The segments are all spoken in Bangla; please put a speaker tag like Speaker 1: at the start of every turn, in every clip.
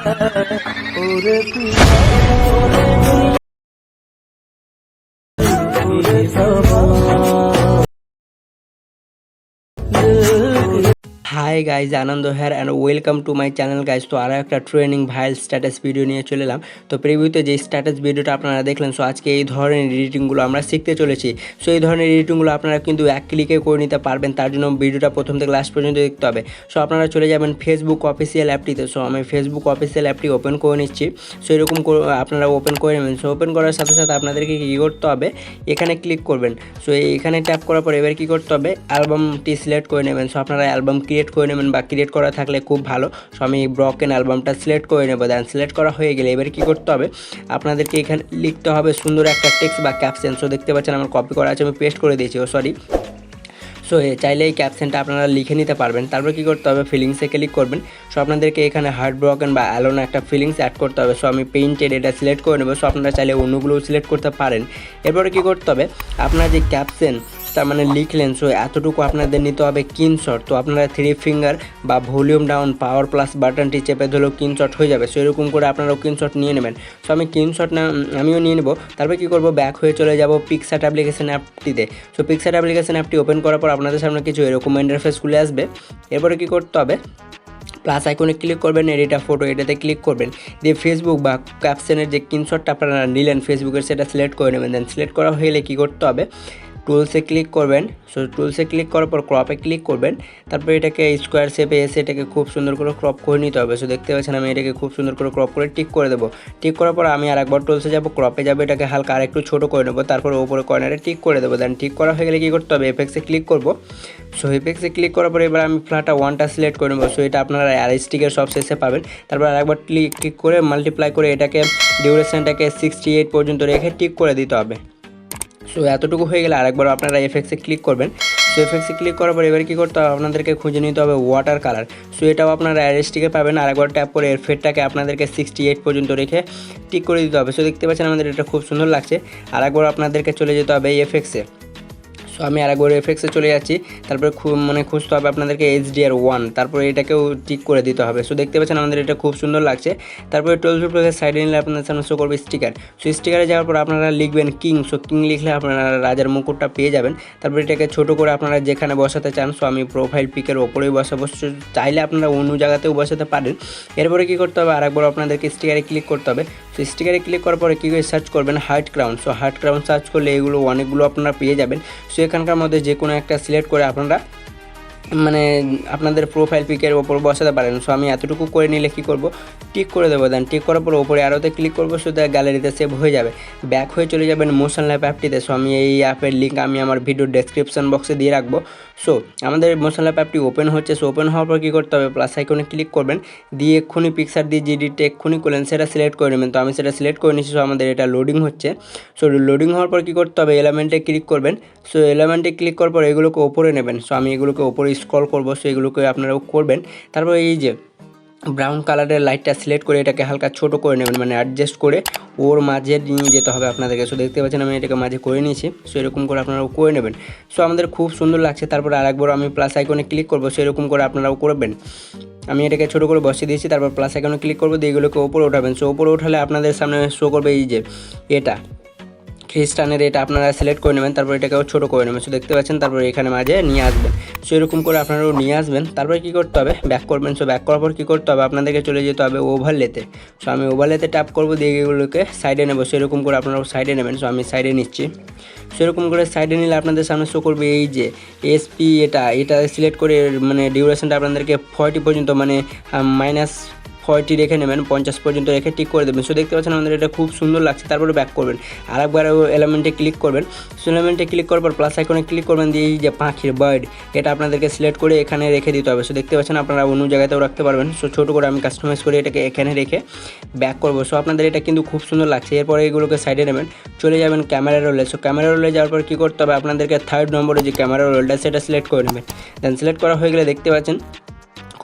Speaker 1: ওরে পিয়া ওরে সবা hi guys, Anand here and welcome to my channel guys. তো আরও একটা ট্রেনিং ভাইল স্ট্যাটাস ভিডিও নিয়ে চলে এলাম। তো প্রিভিউতে যে স্ট্যাটাস ভিডিওটা আপনারা দেখলেন, সো আজকে এই ধরনের এডিটিংগুলো আমরা শিখতে চলেছি। সো এই ধরনের এডিটিংগুলো আপনারা কিন্তু এক ক্লিকে করে নিতে পারবেন। তার জন্য ভিডিওটা প্রথম থেকে লাস্ট পর্যন্ত দেখতে হবে। সো আপনারা চলে যাবেন ফেসবুক অফিসিয়াল অ্যাপটিতে। সো আমি ফেসবুক অফিসিয়াল অ্যাপটি ওপেন করে নিচ্ছি। সো এরকম আপনারা ওপেন করে নেবেন। সো ওপেন করার সাথে সাথে আপনাদেরকে কী করতে হবে, এখানে ক্লিক করবেন। সো এখানে ট্যাপ করার পর এবার কী করতে হবে, অ্যালবামটি সিলেক্ট করে নেবেন। সো আপনারা অ্যালবাম ক্রিয়েট করে নেবেন বা ক্রিয়েট করা থাকলে খুব ভালো। সো আমি ব্রকেন অ্যালবামটা সিলেক্ট করে নেব। দেন সিলেক্ট করা হয়ে গেলে এবার কী করতে হবে, আপনাদেরকে এখানে লিখতে হবে সুন্দর একটা টেক্সট বা ক্যাপশন। সো দেখতে পাচ্ছেন আমার কপি করা আছে, আমি পেস্ট করে দিয়েছি। সো চাইলে এই ক্যাপশনটা আপনারা লিখে নিতে পারবেন। তারপর কী করতে হবে, ফিলিংসে ক্লিক করবেন। সো আপনাদেরকে এখানে হার্ট ব্রকেন বা অ্যালোন একটা ফিলিংস অ্যাড করতে হবে। সো আমি পেইন্টেড এটা সিলেক্ট করে নেব। সো আপনারা চাইলে অন্যগুলোও সিলেক্ট করতে পারেন। এরপরে কী করতে হবে, আপনার যে ক্যাপশন তার মানে লিখলেন, সো এতটুকু আপনাদের নিতে হবে স্ক্রিনশট। তো আপনারা 3 ফিঙ্গার বা ভলিউম ডাউন পাওয়ার প্লাস বাটনটি চেপে ধরলেও স্ক্রিনশট হয়ে যাবে। সো এরকম করে আপনারাও স্ক্রিনশট নিয়ে নেবেন। সো আমি স্ক্রিনশট আমিও নিয়ে নেব। তারপর কী করবো, ব্যাক হয়ে চলে যাব পিকচার অ্যাপ্লিকেশন অ্যাপটিতে। সো পিকচার অ্যাপ্লিকেশন অ্যাপটি ওপেন করার পর আপনাদের সামনে কিছু এরকম ইন্টারফেস খুলে আসবে। এরপরে কী করতে হবে, প্লাস আইকনে ক্লিক করবেন, এডিটা ফটো এটাতে ক্লিক করবেন, দিয়ে ফেসবুক বা ক্যাপশনের যে স্ক্রিনশটটা আপনারা নিলেন ফেসবুকের সেটা সিলেক্ট করে নেবেন। দেন সিলেক্ট করা হয়ে গেলে কী করতে হবে, টুলসে ক্লিক করবেন। সো টুলসে ক্লিক করার পর ক্রপে ক্লিক করবেন। তারপর এটাকে স্কোয়ার শেপে এসে এটাকে খুব সুন্দর করে ক্রপ করে নিতে হবে। সো দেখতে পাচ্ছেন আমি এটাকে খুব সুন্দর করে ক্রপ করে টিক করে দেবো। টিক করার পর আমি আরেকবার টুলসে যাব, ক্রপে যাবো, এটাকে হালকা আর একটু ছোটো করে নেবো। তারপর ওপরে কর্নারে টিক করে দেবো। দেন টিক করা হয়ে গেলে কী করতে হবে, এফেক্টসে ক্লিক করবো। সো এফেক্টসে ক্লিক করার পর এবার আমি ফ্ল্যাটা 1টা সিলেক্ট করে নেবো। সো এটা আপনারা অ্যারিস্টিকের সব শেষে পাবেন। তারপর আরেকবার ক্লিক করে মাল্টিপ্লাই করে এটাকে ডিউরেশনটাকে 68 পর্যন্ত রেখে টিক করে দিতে হবে। সো এতটুকু হয়ে গেলে আরেকবার আপনারা এফেক্টসে ক্লিক করবেন। সো এফেক্টসে ক্লিক করার পর এবার কী করতে হবে, আপনাদেরকে খুঁজে নিতে হবে ওয়াটার কালার। সো এটাও আপনারা অ্যারেস্টিকে পাবেন। আরেকবার ট্যাপ করে এর ফেডটাকে আপনাদেরকে 68 পর্যন্ত রেখে টিক করে দিতে হবে। সো দেখতে পাচ্ছেন আমাদের এটা খুব সুন্দর লাগছে। আরেকবার আপনাদেরকে চলে যেতে হবে এই এফেক্টসে। সো আমি আরেকবার এফেক্টসে চলে যাচ্ছি। তারপরে খুঁজতে হবে আপনাদেরকে HDR1, তারপরে এটাকেও টিক করে দিতে হবে। সো দেখতে পাচ্ছেন আমাদের এটা খুব সুন্দর লাগছে। তারপরে 12 প্লাসের সাইডে নিলে আপনাদের সামনে শো করবে স্টিকার। সো স্টিকারে যাওয়ার পর আপনারা লিখবেন কিং। সো কিং লিখলে আপনারা রাজার মুকুটটা পেয়ে যাবেন। তারপরে এটাকে ছোটো করে আপনারা যেখানে বসাতে চান, সো আমি প্রোফাইল পিকের ওপরেই বসাবো। চাইলে আপনারা অন্য জায়গাতেও বসাতে পারেন। এরপরে কী করতে হবে, আরেকবার আপনাদেরকে স্টিকারে ক্লিক করতে হবে। সো স্টিকারে ক্লিক করার পরে কী করে সার্চ করবেন, heart crown. So heart crown search করলে এগুলো অনেকগুলো আপনারা পেয়ে যাবেন। সো এখানকার মধ্যে যে কোনো একটা সিলেক্ট করে আপনারা আপনাদের প্রোফাইল পিকের ওপর বসাতে পারেন। সো আমি এতটুকু করে নিলে কী করব, টিক করে দেবো। দেন টিক করার পর ওপরে আরোতে ক্লিক করবো। সো গ্যালারিতে সেভ হয়ে যাবে। ব্যাক হয়ে চলে যাবেন মোশনল্যাপ অ্যাপটিতে। সো আমি এই অ্যাপের লিঙ্ক আমি আমার ভিডিও ডেসক্রিপশন বক্সে দিয়ে রাখবো। সো আমাদের মোশনল্যাপ অ্যাপটি ওপেন হচ্ছে। সো ওপেন হওয়ার পর কী করতে হবে, প্লাস আইকনে ক্লিক করবেন, দিয়ে এক্ষুনি পিকচার দিয়ে যে ডিটে এক্ষুনি করলেন সেটা সিলেক্ট করে নেবেন। তো আমি সেটা সিলেক্ট করে নিচ্ছি। সো আমাদের এটা লোডিং হচ্ছে। সো লোডিং হওয়ার পর কী করতে হবে, এলিমেন্টে ক্লিক করবেন। সো এলিমেন্টে ক্লিক করার পর এগুলোকে ওপরে নেবেন। সো আমি এগুলোকে ওপরে স্ক্রল করবো। সো এগুলোকে আপনারাও করবেন। তারপর এই যে ব্রাউন কালারের লাইটটা সিলেক্ট করে এটাকে হালকা ছোটো করে নেবেন, মানে অ্যাডজাস্ট করে ওর মাঝে নিয়ে যেতে হবে আপনাদেরকে। সো দেখতে পাচ্ছেন আমি এটাকে মাঝে করে নিয়েছি। সো এরকম করে আপনারাও করে নেবেন। সো আমাদের খুব সুন্দর লাগছে। তারপর আরেকবার আমি প্লাস আইকনে ক্লিক করবো। সো এরকম করে আপনারাও করবেন। আমি এটাকে ছোটো করে বসিয়ে দিয়েছি। তারপর প্লাস আইকনে ক্লিক করবো, দিয়ে এগুলোকে ওপরে উঠাবেন। সো ওপরে উঠালে আপনাদের সামনে শো করবে এই যে এটা খ্রিস্টানের, এটা আপনারা সিলেক্ট করে নেবেন। তারপর এটাকেও ছোটো করে নেবেন। সো দেখতে পাচ্ছেন, তারপর এখানে মাঝে নিয়ে আসবেন। সো এরকম করে আপনারাও নিয়ে আসবেন। তারপরে কী করতে হবে, ব্যাক করবেন। সো ব্যাক করার পর কী করতে হবে, আপনাদেরকে চলে যেতে হবে ওভারলেতে। সো আমি ওভারলেতে ট্যাপ করবো, দিয়ে এগুলোকে সাইডে নেবো। সেরকম করে আপনারাও সাইডে নেবেন। সো আমি সাইডে নিচ্ছি। সেরকম করে সাইডে নিলে আপনাদের সামনে শো করবে এই যে এসপি, এটা সিলেক্ট করে মানে ডিউরেশনটা আপনাদেরকে 40 পর্যন্ত মানে -40 রেখে নেবেন, 50 পর্যন্ত রেখে টিক করে দেবেন। সো দেখতে পাচ্ছেন আমাদের এটা খুব সুন্দর লাগছে। তারপরে ব্যাক করবেন, আরেকবার এলিমেন্টে ক্লিক করবেন। সো এলিমেন্টে ক্লিক করার পর প্লাস আইকনে ক্লিক করবেন, দিয়ে এই যে পাখির বার্ড এটা আপনাদেরকে সিলেক্ট করে এখানে রেখে দিতে হবে। সো দেখতে পাচ্ছেন আপনারা অন্য জায়গাতেও রাখতে পারবেন। সো ছোটো করে আমি কাস্টমাইজ করে এটাকে এখানে রেখে ব্যাক করবো। সো আপনাদের এটা কিন্তু খুব সুন্দর লাগছে। এরপরে এগুলোকে সাইডে নেবেন, চলে যাবেন ক্যামেরা রোলে। সো ক্যামেরা রোলে যাওয়ার পর কী করতে হবে, আপনাদেরকে 3rd নম্বরে যে ক্যামেরা রোলটা সেটা সিলেক্ট করে নেবেন। দেন সিলেক্ট করা হয়ে গেলে দেখতে পাচ্ছেন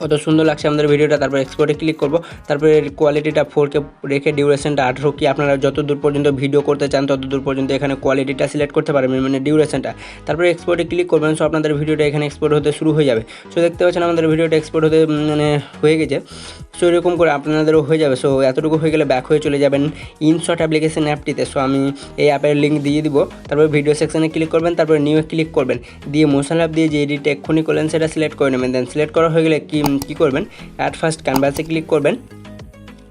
Speaker 1: কত সুন্দর লাগছে আমাদের ভিডিওটা। তারপর এক্সপোর্টে ক্লিক করব, তারপরে কোয়ালিটিটা 4K রেখে ডিউরেশনটা 18 কি আপনারা যত দূর পর্যন্ত ভিডিও করতে চান তত দূর পর্যন্ত এখানে কোয়ালিটিটা সিলেক্ট করতে পারবেন, মানে ডিউরেশনটা। তারপরে এক্সপোর্টে ক্লিক করবেন, সো আপনাদের ভিডিওটা এখানে এক্সপোর্ট হতে শুরু হয়ে যাবে। সো দেখতে পাচ্ছেন আমাদের ভিডিওটা এক্সপোর্ট হতে মানে হয়ে গেছে। সো এরকম করে আপনাদেরও হয়ে যাবে। সো এতটুকু হয়ে গেলে ব্যাক হয়ে চলে যাবেন ইনশট অ্যাপ্লিকেশন অ্যাপটিতে। সো আমি এই অ্যাপের লিঙ্ক দিয়ে দিব। তারপরে ভিডিও সেকশনে ক্লিক করবেন, তারপরে নিউ ক্লিক করবেন, দিয়ে মোশনল্যাপ দিয়ে যে এডিট এক্ষুনি করলেন সেটা সিলেক্ট করে নেবেন। দেন সিলেক্ট করা হয়ে গেলে কী করবেন, অ্যাট ফার্স্ট ক্যানভাসে ক্লিক করবেন।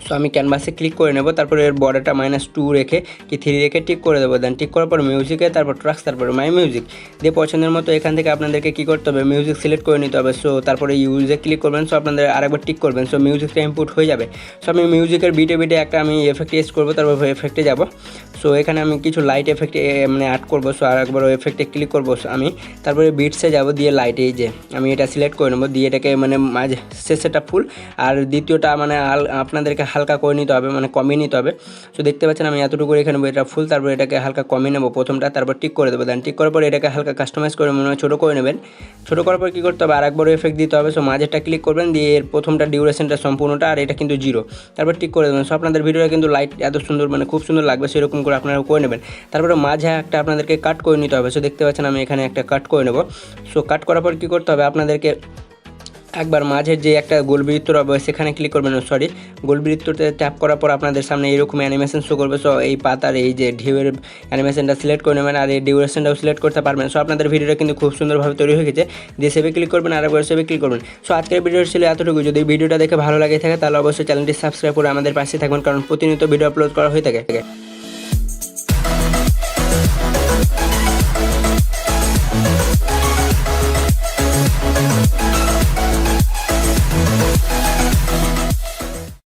Speaker 1: সো আমি ক্যানভাসে ক্লিক করে নেব, তারপরে এর বর্ডারটা -2 রেখে কি 3 রেখে টিক করে দেবো। দেন টিক করার পর মিউজিকে, তারপর ট্র্যাক্স, তারপরে মাই মিউজিক দিয়ে পছন্দের মতো এখান থেকে আপনাদেরকে কী করতে হবে, মিউজিক সিলেক্ট করে নিতে হবে। সো তারপরে ইউজে ক্লিক করবেন, সো আপনাদের আরেকবার টিক করবেন, সো মিউজিকটা ইনপুট হয়ে যাবে। সো আমি মিউজিকের বিটে একটা আমি এফেক্ট ইউজ করবো, তারপর এফেক্টে যাব। সো এখানে আমি কিছু লাইট এফেক্ট মানে অ্যাড করবো। সো আরেকবার ওই এফেক্টে ক্লিক করবো আমি, তারপরে বিটসে যাব, দিয়ে লাইট, এই যে আমি এটা সিলেক্ট করে নেবো, দিয়ে এটাকে মানে মাঝে শেষেটা ফুল আর দ্বিতীয়টা মানে আপনাদেরকে হালকা করে নিতে হবে, মানে কমিয়ে নিতে হবে। সো দেখতে পাচ্ছেন আমি এতটুকু রেখে নেবো, এটা ফুল, তারপর এটাকে হালকা কমিয়ে নেবো প্রথমটা, তারপর টিক করে দেবো। দেন টিক করার পর এটাকে হালকা কাস্টমাইজ করে মনে হয় ছোটো করে নেবেন। ছোটো করার পর কী করতে হবে, আরেকবার এফেক্ট দিতে হবে। সো মাঝেরটা ক্লিক করবেন, দিয়ে এর প্রথমটা ডিউরেশনটা সম্পূর্ণটা, আর এটা কিন্তু 0, তারপর টিক করে দেবেন। সো আপনাদের ভিডিওটা কিন্তু লাইট এত সুন্দর মানে খুব সুন্দর লাগবে, সেরকম করে আপনারা করে নেবেন। তারপরে মাঝে একটা আপনাদেরকে কাট করে নিতে হবে। সো দেখতে পাচ্ছেন আমি এখানে একটা কাট করে নেব। সো কাট করার পর কী করতে হবে, আপনাদেরকে একবার মাঝের যে একটা গোলবৃত্ত রবে সেখানে ক্লিক করবেন, সরি গোলবৃত্ততে ট্যাপ করার পর আপনাদের সামনে এরকম অ্যানিমেশন শো করবে। সো এই পাতার এই যে ঢেউয়ের অ্যানিমেশনটা সিলেক্ট করে নেবেন, আর এই ডিউরেশনটাও সিলেক্ট করতে পারবেন। সো আপনাদের ভিডিওটা কিন্তু খুব সুন্দরভাবে তৈরি হয়ে গেছে। দিয়ে সেভে ক্লিক করবেন, আর একবার সেভে ক্লিক করবেন। সো আজকের ভিডিও ছিল এতটুকু। যদি ভিডিওটা দেখে ভালো লাগে থাকে তাহলে অবশ্যই চ্যানেলটি সাবস্ক্রাইব করে আমাদের পাশে থাকবেন, কারণ প্রতিনিয়ত ভিডিও আপলোড করা হয়ে থাকে।